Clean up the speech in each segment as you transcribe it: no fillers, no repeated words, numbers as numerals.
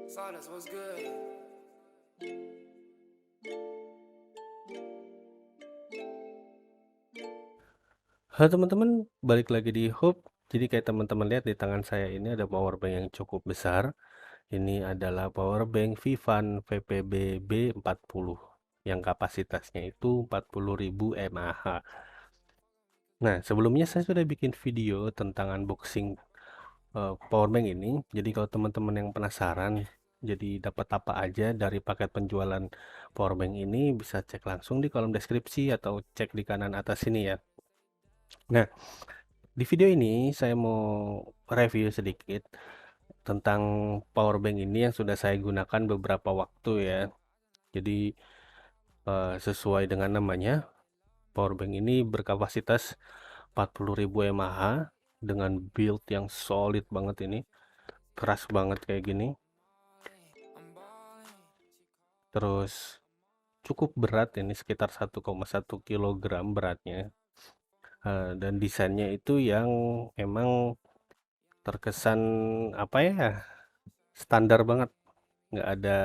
Silence was good. Halo teman-teman, balik lagi di Hub. Jadi kayak teman-teman lihat di tangan saya ini ada power bank yang cukup besar. Ini adalah power bank Vivan VPB B40 yang kapasitasnya itu 40.000 mAh. Nah, sebelumnya saya sudah bikin video tentang unboxing power bank ini. Jadi kalau teman-teman yang penasaran, jadi dapat apa aja dari paket penjualan power bank ini bisa cek langsung di kolom deskripsi atau cek di kanan atas ini ya. Nah, di video ini saya mau review sedikit tentang power bank ini yang sudah saya gunakan beberapa waktu ya. Jadi sesuai dengan namanya, power bank ini berkapasitas 40.000 mAh dengan build yang solid banget ini, keras banget kayak gini. Terus cukup berat ini sekitar 1,1 kg beratnya. Dan desainnya itu yang emang terkesan apa ya, standar banget, nggak ada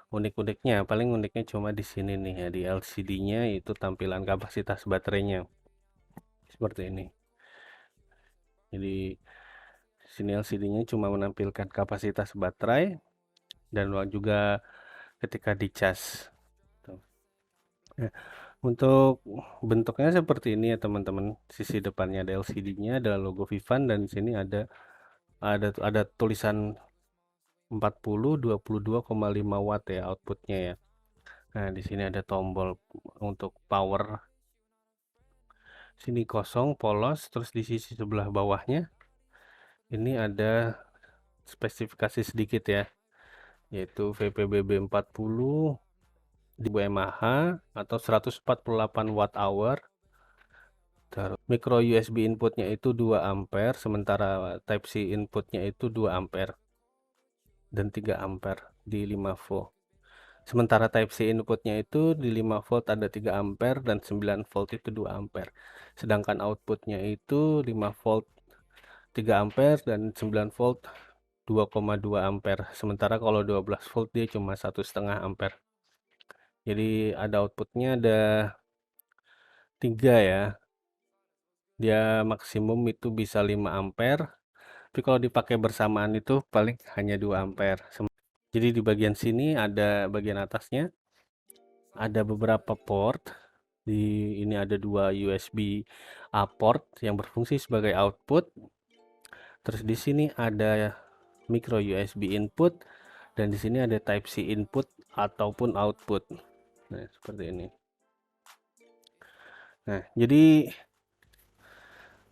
unik-uniknya. Paling uniknya cuma di sini nih ya, di LCD-nya itu tampilan kapasitas baterainya seperti ini. Jadi sini LCD-nya cuma menampilkan kapasitas baterai dan juga ketika dicas. Tuh. Nah, untuk bentuknya seperti ini ya teman-teman. Sisi depannya ada LCD-nya, ada logo Vivan, dan di sini ada tulisan 22,5 watt ya outputnya ya. Nah, di sini ada tombol untuk power. Sini kosong, polos, terus di sisi sebelah bawahnya ini ada spesifikasi sedikit ya, yaitu VPBB 40 di mAh atau 148 watt hour. Terus micro USB inputnya itu 2 ampere, sementara Type C inputnya itu 2 ampere dan 3 ampere di 5 volt. Sementara Type C inputnya itu di 5 volt ada 3 ampere dan 9 volt itu 2 ampere. Sedangkan outputnya itu 5 volt 3 ampere dan 9 volt 2,2 ampere. Sementara kalau 12 volt dia cuma 1,5 ampere. Jadi ada outputnya ada 3 ya. Dia maksimum itu bisa 5 ampere. Tapi kalau dipakai bersamaan itu paling hanya 2 ampere. Jadi di bagian sini ada bagian atasnya ada beberapa port. Ini ada 2 USB A port yang berfungsi sebagai output. Terus di sini ada micro USB input dan di sini ada Type C input ataupun output. Nah, seperti ini. Nah, jadi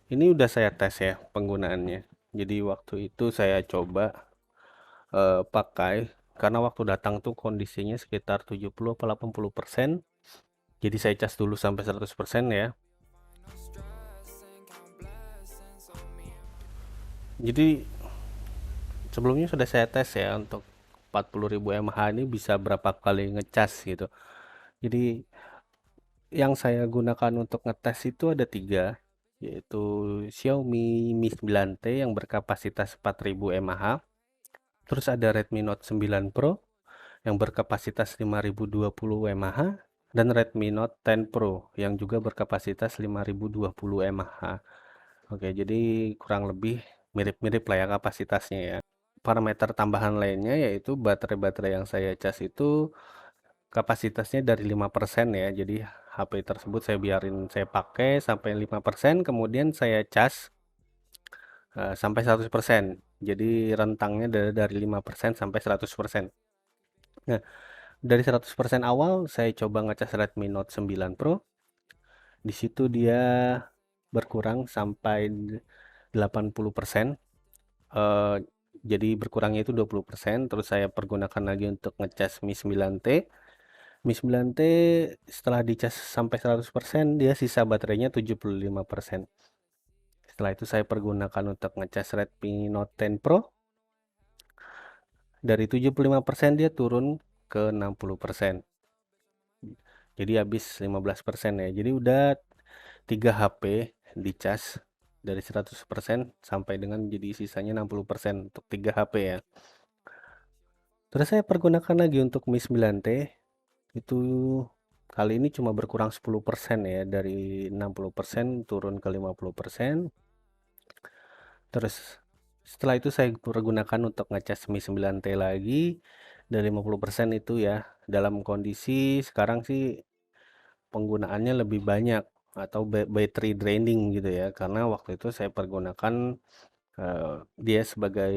ini udah saya tes ya penggunaannya. Jadi waktu itu saya coba pakai karena waktu datang tuh kondisinya sekitar 70 atau 80%. Jadi saya cas dulu sampai 100% ya. Jadi sebelumnya sudah saya tes ya untuk 40.000 mAh ini bisa berapa kali ngecas gitu. Jadi yang saya gunakan untuk ngetes itu ada 3, yaitu Xiaomi Mi 9T yang berkapasitas 4000 mAh, terus ada Redmi Note 9 Pro yang berkapasitas 5020 mAh, dan Redmi Note 10 Pro yang juga berkapasitas 5020 mAh. Oke, jadi kurang lebih mirip-mirip lah ya kapasitasnya ya. Parameter tambahan lainnya yaitu baterai-baterai yang saya cas itu kapasitasnya dari 5% ya. Jadi HP tersebut saya biarin saya pakai sampai 5%, kemudian saya cas sampai 100%. Jadi rentangnya dari 5% sampai 100%. Nah, dari 100% awal saya coba ngecas Redmi Note 9 Pro. Di situ dia berkurang sampai 80%. Eh, jadi berkurangnya itu 20%. Terus saya pergunakan lagi untuk ngecas Mi 9T. Mi 9T setelah dicas sampai 100% dia sisa baterainya 75%. Setelah itu saya pergunakan untuk ngecas Redmi Note 10 Pro. Dari 75% dia turun ke 60%. Jadi habis 15% ya. Jadi udah 3 HP dicas dari 100% sampai dengan jadi sisanya 60% untuk 3 HP ya. Terus saya pergunakan lagi untuk Mi 9T, itu kali ini cuma berkurang 10% ya, dari 60% turun ke 50%. Terus setelah itu saya pergunakan untuk ngecas Mi 9T lagi dari 50% itu ya. Dalam kondisi sekarang sih penggunaannya lebih banyak atau battery draining gitu ya, karena waktu itu saya pergunakan dia sebagai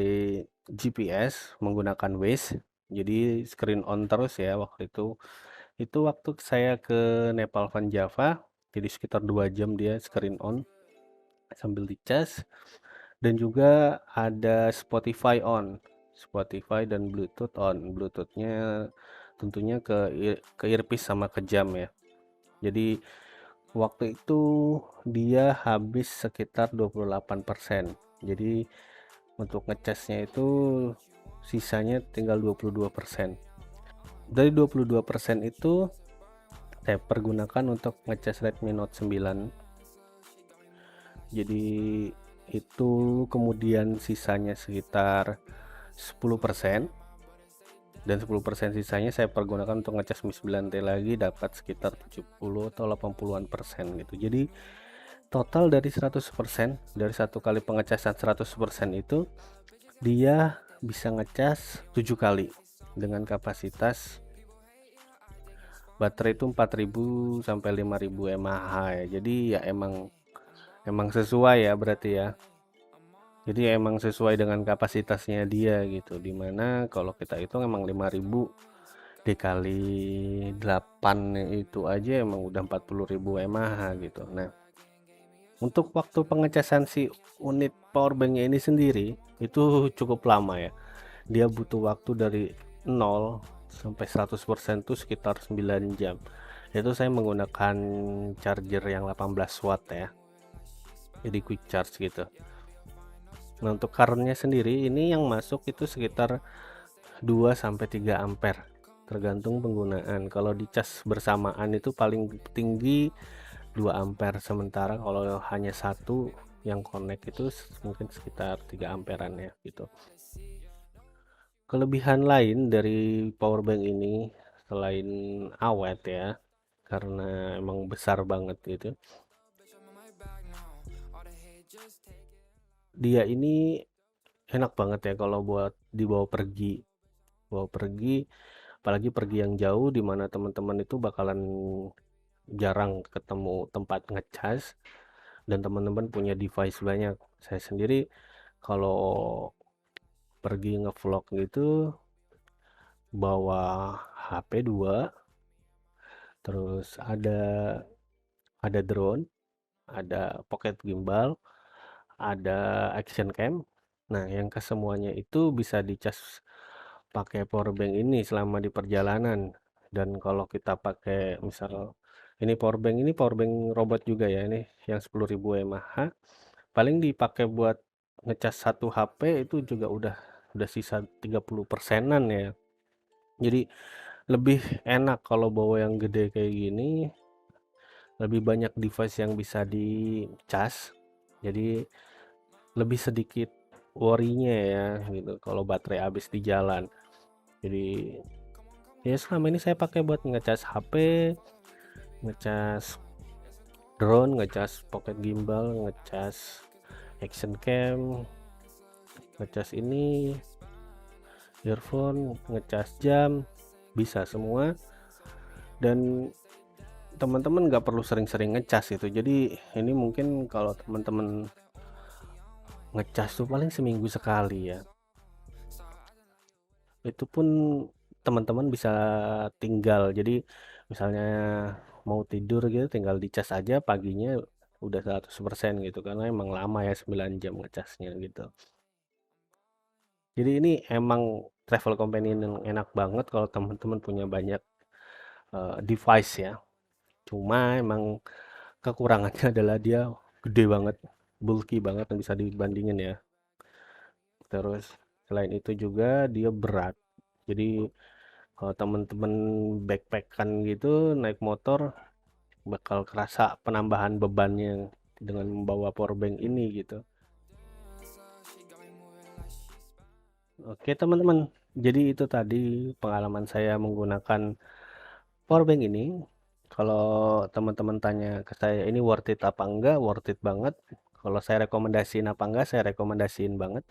GPS menggunakan Waze, jadi screen on terus ya waktu itu waktu saya ke Nepal Van Java, jadi sekitar 2 jam dia screen on sambil dicas. Dan juga ada Spotify on, Spotify dan Bluetooth on. Bluetoothnya tentunya ke earpiece sama ke jam ya. Jadi waktu itu dia habis sekitar 28%. Jadi untuk ngecasnya itu sisanya tinggal 22%. Dari 22% itu saya pergunakan untuk ngecas Redmi Note 9. Jadi itu kemudian sisanya sekitar 10%, dan 10% sisanya saya pergunakan untuk ngecas Mi 9T lagi, dapat sekitar 70 atau 80-an persen gitu. Jadi total dari 100%, dari satu kali pengecasan 100% itu dia bisa ngecas 7 kali dengan kapasitas baterai itu 4000 sampai 5000 mAh ya. Jadi ya emang sesuai ya berarti ya. Jadi emang sesuai dengan kapasitasnya dia gitu. Dimana kalau kita hitung emang 5000 dikali 8 itu aja emang udah 40.000 mAh gitu. Nah, untuk waktu pengecasan si unit powerbanknya ini sendiri itu cukup lama ya. Dia butuh waktu dari 0 sampai 100% tuh sekitar 9 jam. Itu saya menggunakan charger yang 18 watt ya. Jadi quick charge gitu. Nah, untuk currentnya sendiri ini yang masuk itu sekitar 2 sampai 3 ampere tergantung penggunaan. Kalau dicas bersamaan itu paling tinggi 2 ampere, sementara kalau hanya satu yang connect itu mungkin sekitar 3 amperan ya gitu. Kelebihan lain dari powerbank ini selain awet ya, karena emang besar banget gitu, dia ini enak banget ya kalau buat dibawa pergi, apalagi pergi yang jauh dimana teman-teman itu bakalan jarang ketemu tempat ngecas dan teman-teman punya device banyak. Saya sendiri kalau pergi ngevlog gitu bawa HP 2, terus ada drone, ada pocket gimbal, ada action cam. Nah, yang kesemuanya itu bisa dicas pakai powerbank ini selama di perjalanan. Dan kalau kita pakai misal ini powerbank robot juga ya, ini yang 10.000 mAh, paling dipakai buat ngecas satu HP itu juga udah sisa 30 persenan ya. Jadi lebih enak kalau bawa yang gede kayak gini, lebih banyak device yang bisa dicas, jadi lebih sedikit worry-nya ya gitu kalau baterai habis di jalan. Jadi ya selama ini saya pakai buat ngecas HP, ngecas drone, ngecas pocket gimbal, ngecas action cam, ngecas ini earphone, ngecas jam, bisa semua. Dan teman-teman nggak perlu sering-sering ngecas itu. Jadi ini mungkin kalau teman-teman ngecas tuh paling seminggu sekali ya. Itu pun teman-teman bisa tinggal. Jadi misalnya mau tidur gitu tinggal dicas aja paginya udah 100% gitu, karena emang lama ya 9 jam ngecasnya gitu. Jadi ini emang travel companion yang enak banget kalau teman-teman punya banyak device ya. Cuma emang kekurangannya adalah dia gede banget, bulky banget, yang bisa dibandingin ya. Terus selain itu juga dia berat. Jadi kalau teman-teman backpackan gitu naik motor bakal kerasa penambahan bebannya dengan membawa powerbank ini gitu. Oke teman-teman, Jadi itu tadi pengalaman saya menggunakan powerbank ini. Kalau teman-teman tanya ke saya ini worth it apa enggak, worth it banget. Kalau saya rekomendasiin apa enggak, saya rekomendasiin banget.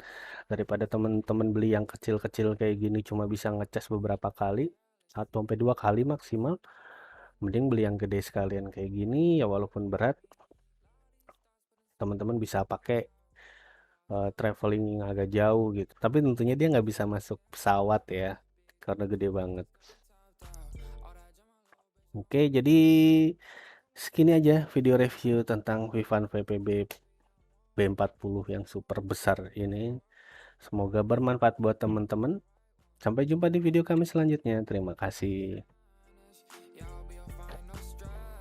Daripada teman-teman beli yang kecil-kecil kayak gini cuma bisa ngecas beberapa kali, 1 sampai 2 kali maksimal. Mending beli yang gede sekalian kayak gini ya, walaupun berat, teman-teman bisa pakai traveling yang agak jauh gitu. Tapi tentunya dia nggak bisa masuk pesawat ya, karena gede banget. Oke, jadi segini aja video review tentang Vivan VPB B40 yang super besar ini. Semoga bermanfaat buat teman-teman. Sampai jumpa di video kami selanjutnya. Terima kasih.